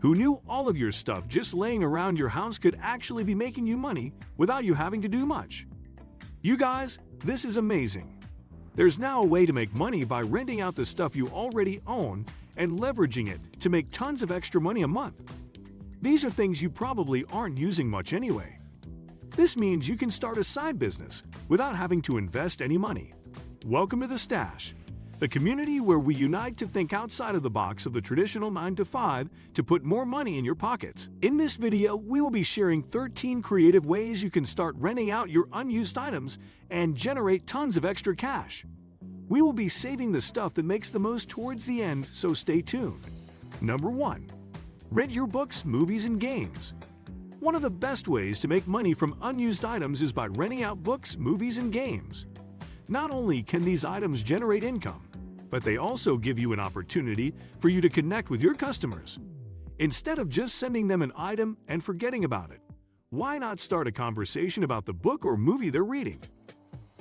Who knew all of your stuff just laying around your house could actually be making you money without you having to do much? You guys, this is amazing. There's now a way to make money by renting out the stuff you already own and leveraging it to make tons of extra money a month. These are things you probably aren't using much anyway. This means you can start a side business without having to invest any money. Welcome to The Stash, the community where we unite to think outside of the box of the traditional 9-to-5 to put more money in your pockets. In this video, we will be sharing 13 creative ways you can start renting out your unused items and generate tons of extra cash. We will be saving the stuff that makes the most towards the end, so stay tuned. Number 1. Rent your books, movies, and games. One of the best ways to make money from unused items is by renting out books, movies, and games. Not only can these items generate income, but they also give you an opportunity for you to connect with your customers. Instead of just sending them an item and forgetting about it, why not start a conversation about the book or movie they're reading?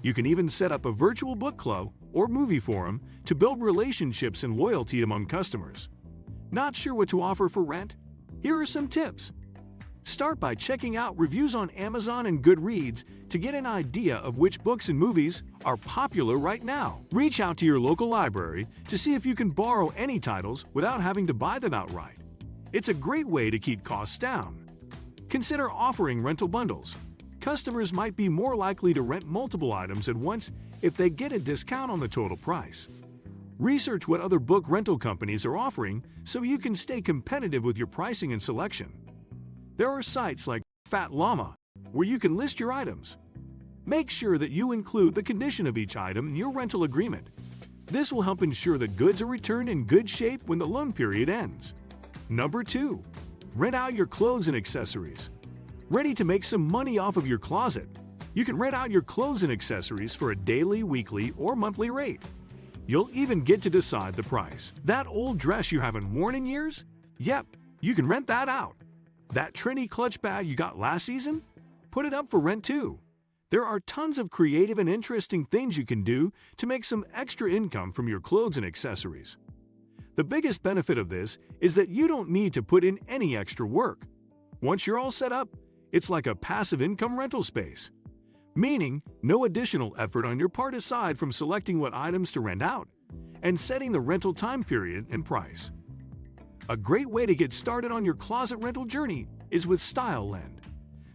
You can even set up a virtual book club or movie forum to build relationships and loyalty among customers. Not sure what to offer for rent? Here are some tips. Start by checking out reviews on Amazon and Goodreads to get an idea of which books and movies are popular right now. Reach out to your local library to see if you can borrow any titles without having to buy them outright. It's a great way to keep costs down. Consider offering rental bundles. Customers might be more likely to rent multiple items at once if they get a discount on the total price. Research what other book rental companies are offering so you can stay competitive with your pricing and selection. There are sites like Fat Llama where you can list your items. Make sure that you include the condition of each item in your rental agreement. This will help ensure that goods are returned in good shape when the loan period ends. Number 2. Rent out your clothes and accessories. Ready to make some money off of your closet? You can rent out your clothes and accessories for a daily, weekly, or monthly rate. You'll even get to decide the price. That old dress you haven't worn in years? Yep, you can rent that out. That trendy clutch bag you got last season? Put it up for rent too. There are tons of creative and interesting things you can do to make some extra income from your clothes and accessories. The biggest benefit of this is that you don't need to put in any extra work. Once you're all set up, it's like a passive income rental space. Meaning, no additional effort on your part aside from selecting what items to rent out and setting the rental time period and price. A great way to get started on your closet rental journey is with StyleLend.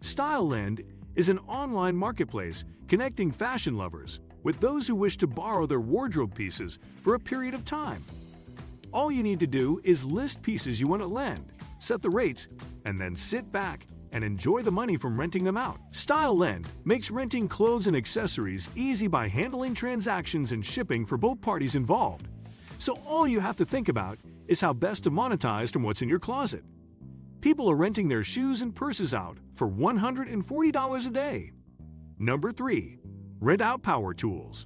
StyleLend is an online marketplace connecting fashion lovers with those who wish to borrow their wardrobe pieces for a period of time. All you need to do is list pieces you want to lend, set the rates, and then sit back and enjoy the money from renting them out. StyleLend makes renting clothes and accessories easy by handling transactions and shipping for both parties involved. So all you have to think about is how best to monetize from what's in your closet. People are renting their shoes and purses out for $140 a day. Number 3. Rent out power tools.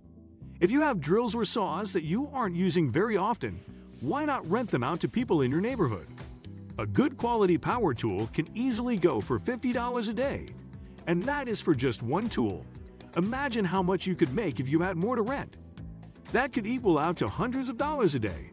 If you have drills or saws that you aren't using very often, why not rent them out to people in your neighborhood? A good quality power tool can easily go for $50 a day. And that is for just one tool. Imagine how much you could make if you had more to rent. That could equal out to hundreds of dollars a day.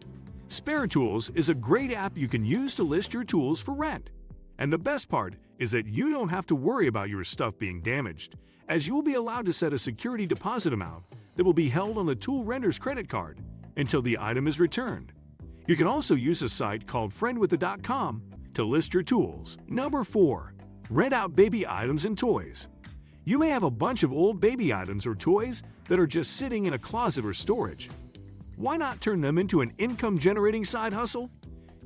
Spare Tools is a great app you can use to list your tools for rent. And the best part is that you don't have to worry about your stuff being damaged, as you will be allowed to set a security deposit amount that will be held on the tool renter's credit card until the item is returned. You can also use a site called friendwitha.com to list your tools. Number 4. Rent out baby items and toys. You may have a bunch of old baby items or toys that are just sitting in a closet or storage. Why not turn them into an income-generating side hustle?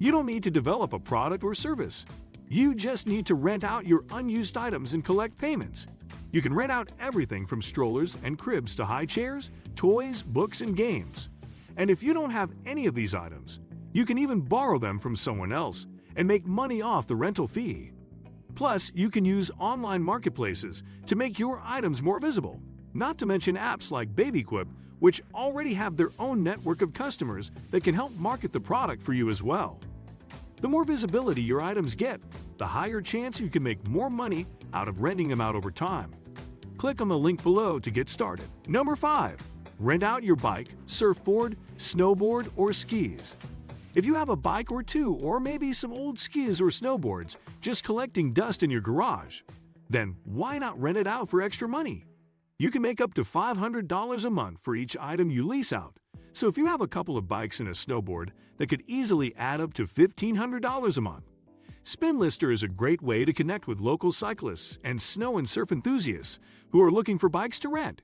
You don't need to develop a product or service. You just need to rent out your unused items and collect payments. You can rent out everything from strollers and cribs to high chairs, toys, books, and games. And if you don't have any of these items, you can even borrow them from someone else and make money off the rental fee. Plus, you can use online marketplaces to make your items more visible, not to mention apps like BabyQuip, which already have their own network of customers that can help market the product for you as well. The more visibility your items get, the higher chance you can make more money out of renting them out over time. Click on the link below to get started. Number 5. Rent out your bike, surfboard, snowboard, or skis. If you have a bike or two, or maybe some old skis or snowboards just collecting dust in your garage, then why not rent it out for extra money? You can make up to $500 a month for each item you lease out. So if you have a couple of bikes and a snowboard, that could easily add up to $1,500 a month. SpinLister is a great way to connect with local cyclists and snow and surf enthusiasts who are looking for bikes to rent.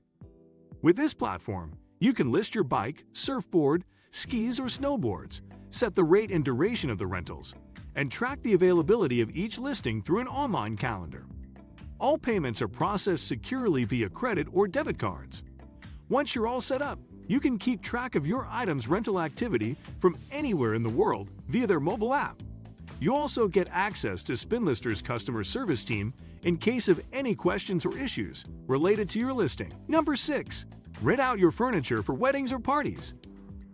With this platform, you can list your bike, surfboard, skis, or snowboards, set the rate and duration of the rentals, and track the availability of each listing through an online calendar. All payments are processed securely via credit or debit cards. Once you're all set up, you can keep track of your item's rental activity from anywhere in the world via their mobile app. You also get access to SpinLister's customer service team in case of any questions or issues related to your listing. Number 6. Rent out your furniture for weddings or parties.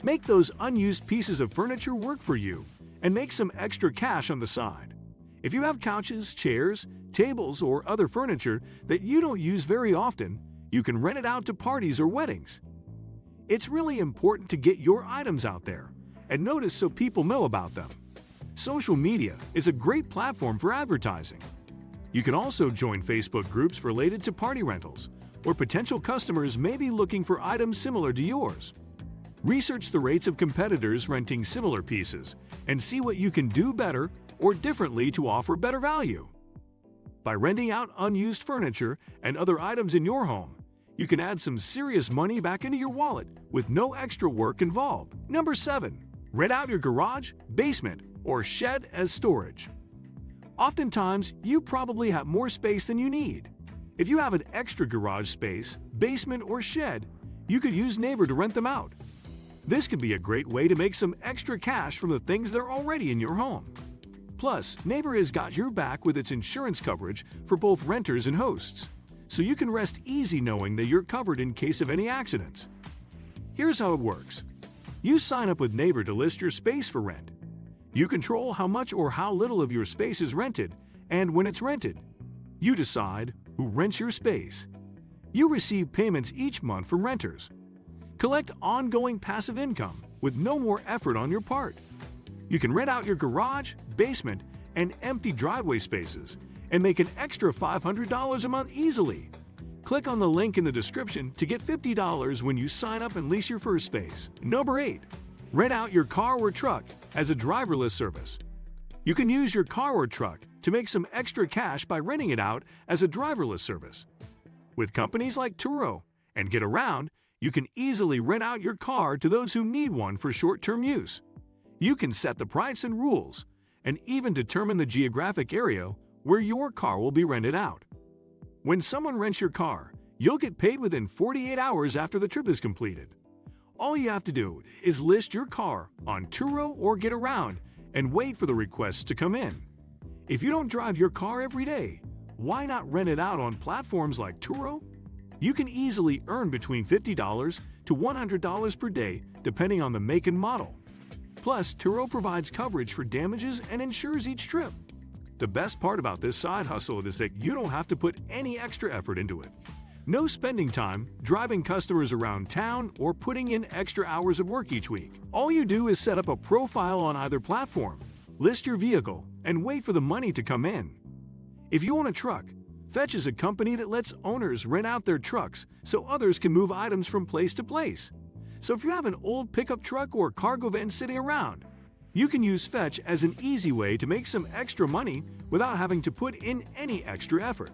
Make those unused pieces of furniture work for you and make some extra cash on the side. If you have couches, chairs, tables, or other furniture that you don't use very often, you can rent it out to parties or weddings. It's really important to get your items out there and notice so people know about them. Social media is a great platform for advertising. You can also join Facebook groups related to party rentals, where potential customers may be looking for items similar to yours. Research the rates of competitors renting similar pieces and see what you can do better or differently to offer better value. By renting out unused furniture and other items in your home, you can add some serious money back into your wallet with no extra work involved. Number 7. Rent out your garage, basement, or shed as storage. Oftentimes, you probably have more space than you need. If you have an extra garage space, basement, or shed, you could use Neighbor to rent them out. This could be a great way to make some extra cash from the things that are already in your home. Plus, Neighbor has got your back with its insurance coverage for both renters and hosts, so you can rest easy knowing that you're covered in case of any accidents. Here's how it works. You sign up with Neighbor to list your space for rent. You control how much or how little of your space is rented, and when it's rented. You decide who rents your space. You receive payments each month from renters. Collect ongoing passive income with no more effort on your part. You can rent out your garage, basement, and empty driveway spaces and make an extra $500 a month easily. Click on the link in the description to get $50 when you sign up and lease your first space. Number 8. Rent out your car or truck as a driverless service. You can use your car or truck to make some extra cash by renting it out as a driverless service. With companies like Turo and Get Around, you can easily rent out your car to those who need one for short-term use. You can set the price and rules, and even determine the geographic area where your car will be rented out. When someone rents your car, you'll get paid within 48 hours after the trip is completed. All you have to do is list your car on Turo or Get Around and wait for the requests to come in. If you don't drive your car every day, why not rent it out on platforms like Turo? You can easily earn between $50 to $100 per day depending on the make and model. Plus, Turo provides coverage for damages and insures each trip. The best part about this side hustle is that you don't have to put any extra effort into it. No spending time driving customers around town or putting in extra hours of work each week. All you do is set up a profile on either platform, list your vehicle, and wait for the money to come in. If you own a truck, Fetch is a company that lets owners rent out their trucks so others can move items from place to place. So if you have an old pickup truck or cargo van sitting around, you can use Fetch as an easy way to make some extra money without having to put in any extra effort.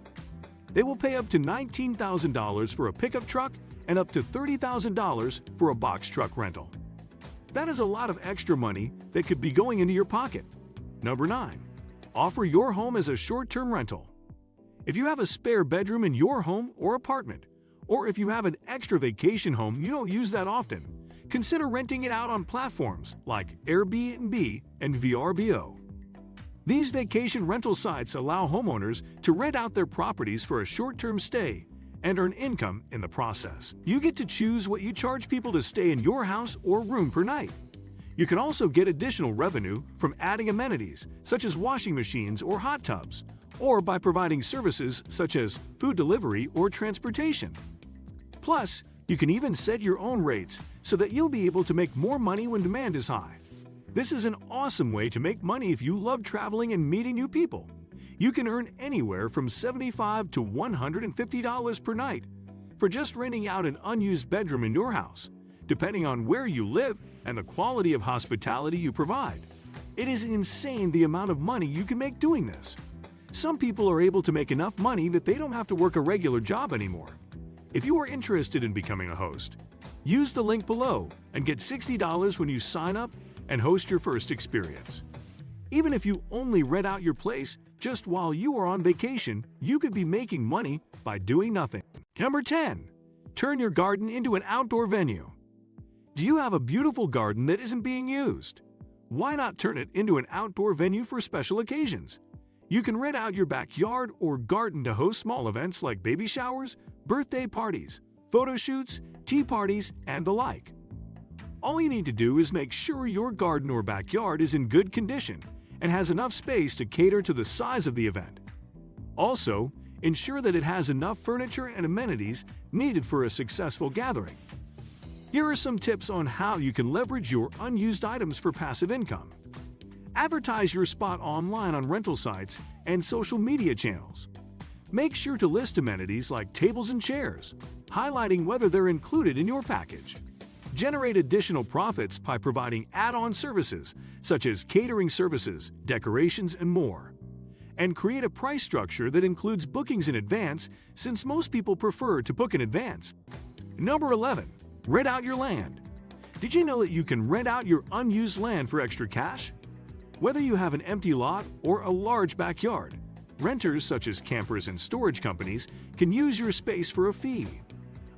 They will pay up to $19,000 for a pickup truck and up to $30,000 for a box truck rental. That is a lot of extra money that could be going into your pocket. Number 9. Offer your home as a short-term rental. If you have a spare bedroom in your home or apartment, or if you have an extra vacation home you don't use that often, consider renting it out on platforms like Airbnb and VRBO. These vacation rental sites allow homeowners to rent out their properties for a short-term stay and earn income in the process. You get to choose what you charge people to stay in your house or room per night. You can also get additional revenue from adding amenities such as washing machines or hot tubs, or by providing services such as food delivery or transportation. Plus, you can even set your own rates so that you'll be able to make more money when demand is high. This is an awesome way to make money if you love traveling and meeting new people. You can earn anywhere from $75 to $150 per night for just renting out an unused bedroom in your house, depending on where you live and the quality of hospitality you provide. It is insane the amount of money you can make doing this. Some people are able to make enough money that they don't have to work a regular job anymore. If you are interested in becoming a host, use the link below and get $60 when you sign up and host your first experience. Even if you only rent out your place just while you are on vacation, you could be making money by doing nothing. Number 10. Turn your garden into an outdoor venue. Do you have a beautiful garden that isn't being used? Why not turn it into an outdoor venue for special occasions? You can rent out your backyard or garden to host small events like baby showers, birthday parties, photo shoots, tea parties, and the like. All you need to do is make sure your garden or backyard is in good condition and has enough space to cater to the size of the event. Also, ensure that it has enough furniture and amenities needed for a successful gathering. Here are some tips on how you can leverage your unused items for passive income. Advertise your spot online on rental sites and social media channels. Make sure to list amenities like tables and chairs, highlighting whether they're included in your package. Generate additional profits by providing add-on services such as catering services, decorations, and more. And create a price structure that includes bookings in advance, since most people prefer to book in advance. Number 11. Rent out your land. Did you know that you can rent out your unused land for extra cash? Whether you have an empty lot or a large backyard, renters such as campers and storage companies can use your space for a fee.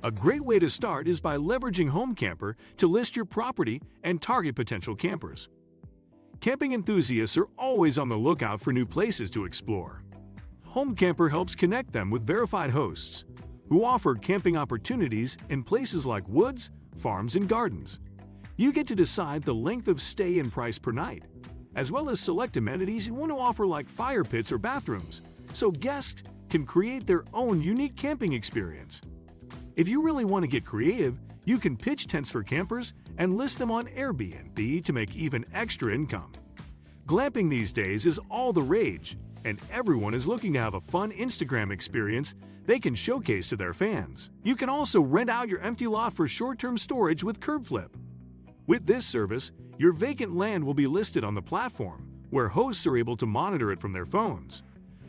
A great way to start is by leveraging Home Camper to list your property and target potential campers. Camping enthusiasts are always on the lookout for new places to explore. Home Camper helps connect them with verified hosts who offer camping opportunities in places like woods, farms, and gardens. You get to decide the length of stay and price per night, as well as select amenities you want to offer like fire pits or bathrooms, so guests can create their own unique camping experience. If you really want to get creative, you can pitch tents for campers and list them on Airbnb to make even extra income. Glamping these days is all the rage, and everyone is looking to have a fun Instagram experience they can showcase to their fans. You can also rent out your empty lot for short-term storage with CurbFlip. With this service, your vacant land will be listed on the platform, where hosts are able to monitor it from their phones.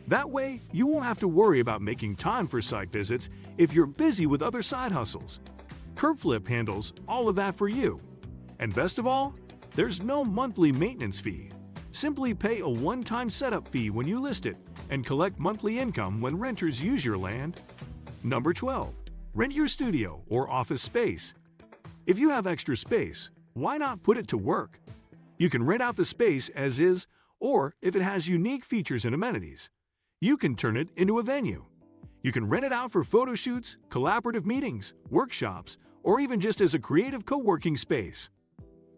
That way, you won't have to worry about making time for site visits if you're busy with other side hustles. CurbFlip handles all of that for you. And best of all, there's no monthly maintenance fee. Simply pay a one-time setup fee when you list it and collect monthly income when renters use your land. Number 12. Rent your studio or office space. If you have extra space, why not put it to work? You can rent out the space as is, or if it has unique features and amenities, you can turn it into a venue. You can rent it out for photo shoots, collaborative meetings, workshops, or even just as a creative co-working space.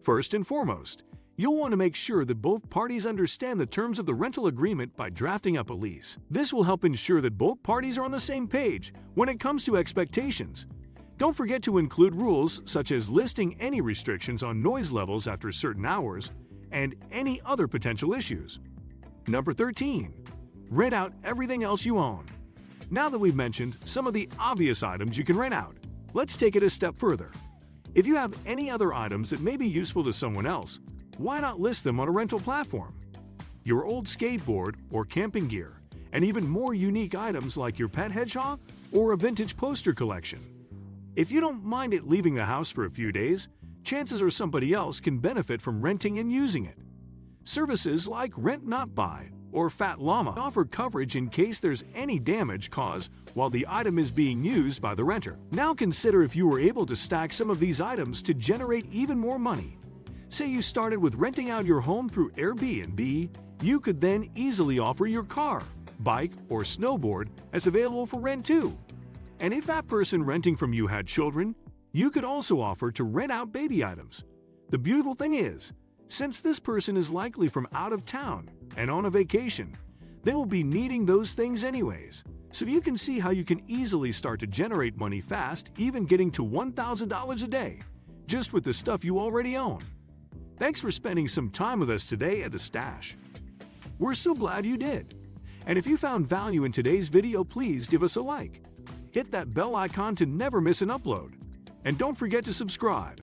First and foremost, you'll want to make sure that both parties understand the terms of the rental agreement by drafting up a lease. This will help ensure that both parties are on the same page when it comes to expectations. Don't forget to include rules such as listing any restrictions on noise levels after certain hours and any other potential issues. Number 13. Rent out everything else you own. Now that we've mentioned some of the obvious items you can rent out, let's take it a step further. If you have any other items that may be useful to someone else, why not list them on a rental platform? Your old skateboard or camping gear, and even more unique items like your pet hedgehog or a vintage poster collection. If you don't mind it leaving the house for a few days, chances are somebody else can benefit from renting and using it. Services like Rent Not Buy or Fat Llama offer coverage in case there's any damage caused while the item is being used by the renter. Now consider if you were able to stack some of these items to generate even more money. Say you started with renting out your home through Airbnb, you could then easily offer your car, bike, or snowboard as available for rent too. And if that person renting from you had children, you could also offer to rent out baby items. The beautiful thing is, since this person is likely from out of town and on a vacation, they will be needing those things anyways. So you can see how you can easily start to generate money fast, even getting to $1,000 a day, just with the stuff you already own. Thanks for spending some time with us today at the Stash. We're so glad you did. And if you found value in today's video, please give us a like. Hit that bell icon to never miss an upload. And don't forget to subscribe.